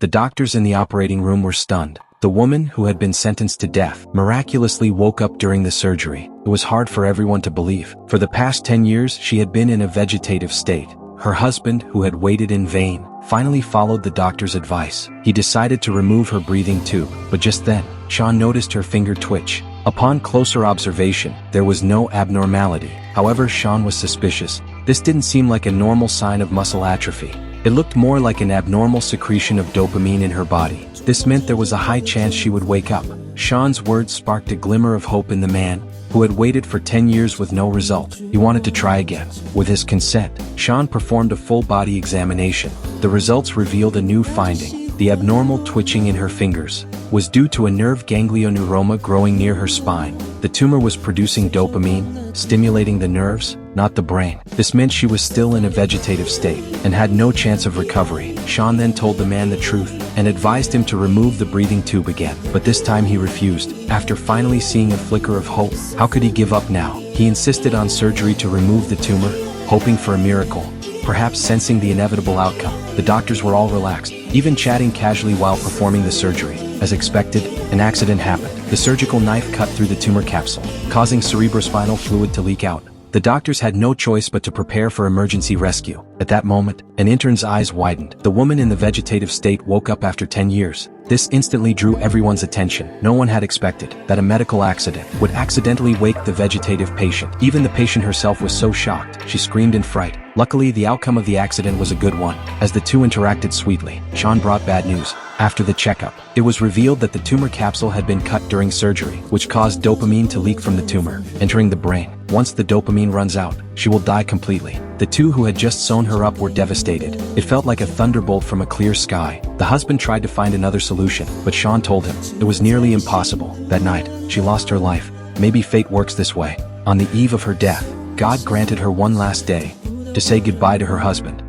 The doctors in the operating room were stunned. The woman, who had been sentenced to death, miraculously woke up during the surgery. It was hard for everyone to believe. For the past 10 years, she had been in a vegetative state. Her husband, who had waited in vain, finally followed the doctor's advice. He decided to remove her breathing tube, but just then, Sean noticed her finger twitch. Upon closer observation, there was no abnormality. However, Sean was suspicious. This didn't seem like a normal sign of muscle atrophy. It looked more like an abnormal secretion of dopamine in her body. This meant there was a high chance she would wake up. Sean's words sparked a glimmer of hope in the man, who had waited for 10 years with no result. He wanted to try again. With his consent, Sean performed a full-body examination. The results revealed a new finding. The abnormal twitching in her fingers was due to a nerve ganglioneuroma growing near her spine. The tumor was producing dopamine, stimulating the nerves, not the brain. This meant she was still in a vegetative state and had no chance of recovery. Sean then told the man the truth and advised him to remove the breathing tube again. But this time he refused. After finally seeing a flicker of hope, how could he give up now? He insisted on surgery to remove the tumor, hoping for a miracle. Perhaps sensing the inevitable outcome, the doctors were all relaxed, even chatting casually while performing the surgery. As expected, an accident happened. The surgical knife cut through the tumor capsule, causing cerebrospinal fluid to leak out. The doctors had no choice but to prepare for emergency rescue. At that moment, an intern's eyes widened. The woman in the vegetative state woke up after 10 years. This instantly drew everyone's attention. No one had expected that a medical accident would accidentally wake the vegetative patient. Even the patient herself was so shocked, she screamed in fright. Luckily, the outcome of the accident was a good one. As the two interacted sweetly, Sean brought bad news. After the checkup, it was revealed that the tumor capsule had been cut during surgery, which caused dopamine to leak from the tumor, entering the brain. Once the dopamine runs out, she will die completely. The two who had just sewn her up were devastated. It felt like a thunderbolt from a clear sky. The husband tried to find another solution, but Sean told him it was nearly impossible. That night, she lost her life. Maybe fate works this way. On the eve of her death, God granted her one last day to say goodbye to her husband.